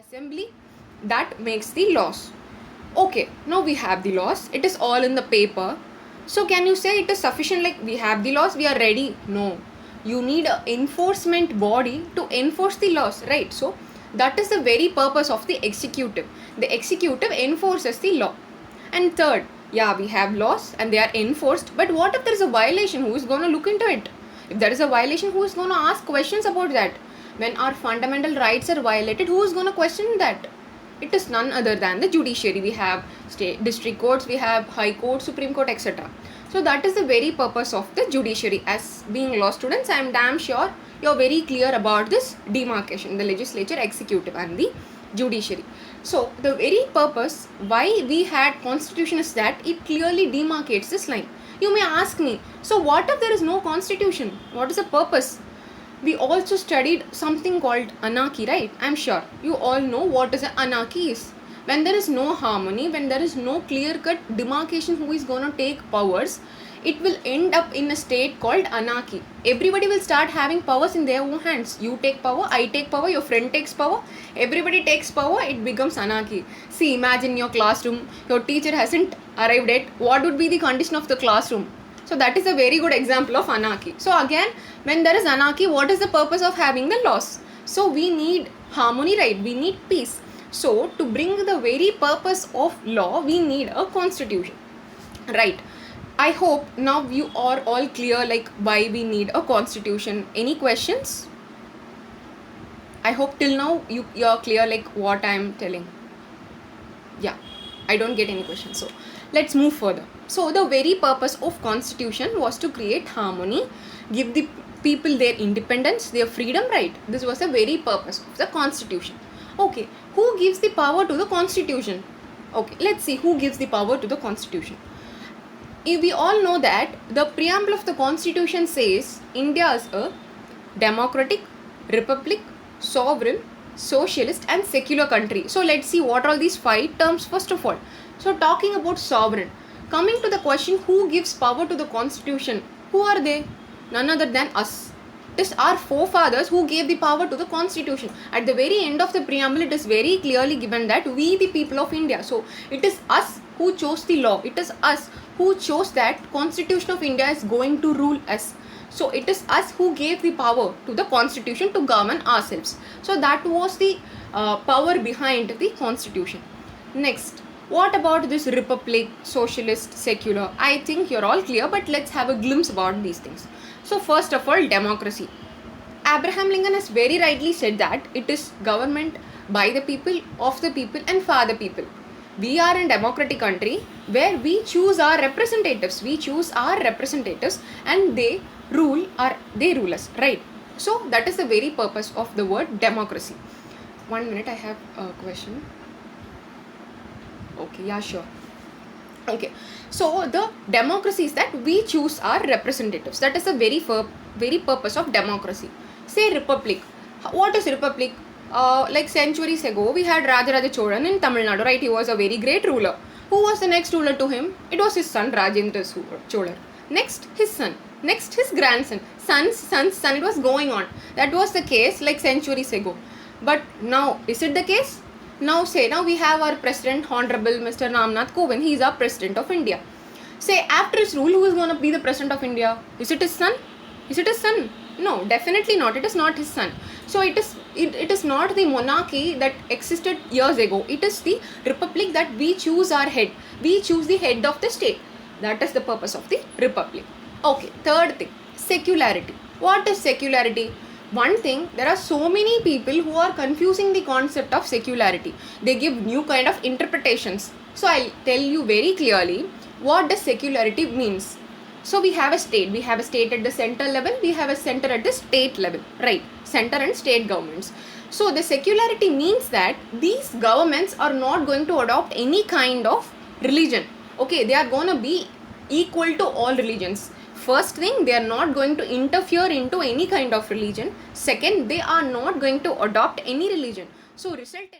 assembly that makes the laws. Okay, now we have the laws. It is all in the paper. So can you say it is sufficient, like we have the laws, we are ready? No. You need an enforcement body to enforce the laws, right? So that is the very purpose of the executive. The executive enforces the law. And third, yeah, we have laws and they are enforced. But what if there is a violation? Who is going to look into it? If there is a violation, who is going to ask questions about that? When our fundamental rights are violated, who is going to question that? It is none other than the judiciary. We have state district courts, we have high court, supreme court, etc. So that is the very purpose of the judiciary. As being law students, I am damn sure you are very clear about this demarcation, the legislature, executive and the judiciary. So the very purpose why we had constitution is that it clearly demarcates this line. You may ask me, so what if there is no constitution? What is the purpose? We also studied something called anarchy, right? I'm sure you all know what is an anarchy is. When there is no harmony, when there is no clear-cut demarcation who is going to take powers, it will end up in a state called anarchy. Everybody will start having powers in their own hands. You take power, I take power, your friend takes power, everybody takes power, it becomes anarchy. See, imagine your classroom, your teacher hasn't arrived yet. What would be the condition of the classroom? So that is a very good example of anarchy. So again, when there is anarchy, what is the purpose of having the laws? So we need harmony, right? We need peace. So to bring the very purpose of law, we need a constitution, right? I hope now you are all clear like why we need a constitution. Any questions? I hope till now you are clear like what I am telling. Yeah, I don't get any questions. So let's move further. So the very purpose of constitution was to create harmony, give the people their independence, their freedom, right? This was the very purpose of the constitution. Okay, who gives the power to the constitution? Okay, let's see who gives the power to the constitution. We all know that the preamble of the constitution says India is a democratic, republic, sovereign, socialist and secular country. So let's see what are these 5 terms first of all. So talking about sovereign, coming to the question who gives power to the constitution, who are they? None other than us. It is our forefathers who gave the power to the constitution. At the very end of the preamble, it is very clearly given that we the people of India. So it is us who chose the law. It is us who chose that constitution of India is going to rule us. So it is us who gave the power to the constitution to govern ourselves. So that was the power behind the constitution. Next, what about this republic, socialist, secular? I think you're all clear, but let's have a glimpse about these things. So first of all, democracy. Abraham Lincoln has very rightly said that it is government by the people, of the people and for the people. We are in democratic country where we choose our representatives. We choose our representatives and they rule us, right? So that is the very purpose of the word democracy. 1 minute, I have a question. Okay, yeah, sure. Okay, so the democracy is that we choose our representatives. That is the very purpose of democracy. Say republic. What is republic? Like centuries ago, we had Rajaraja Cholan in Tamil Nadu, right? He was a very great ruler. Who was the next ruler to him? It was his son, Rajendra Cholan. Next, his son. Next, his grandson. Son's son. It was going on. That was the case like centuries ago. But now, is it the case? Now we have our president, Honorable Mr. Ramnath Kovind. He is our president of India. Say, after his rule, who is going to be the president of India? Is it his son? Is it his son? No, definitely not. It is not his son. So it is not the monarchy that existed years ago. It is the republic that we choose our head. We choose the head of the state. That is the purpose of the republic. Okay, third thing, secularity. What is secularity? One thing, there are so many people who are confusing the concept of secularity. They give new kind of interpretations. So I'll tell you very clearly what does secularity means. So we have a state. We have a state at the center level. We have a center at the state level, right? Center and state governments. So the secularity means that these governments are not going to adopt any kind of religion. Okay, they are going to be equal to all religions. First thing, they are not going to interfere into any kind of religion. Second, they are not going to adopt any religion. So result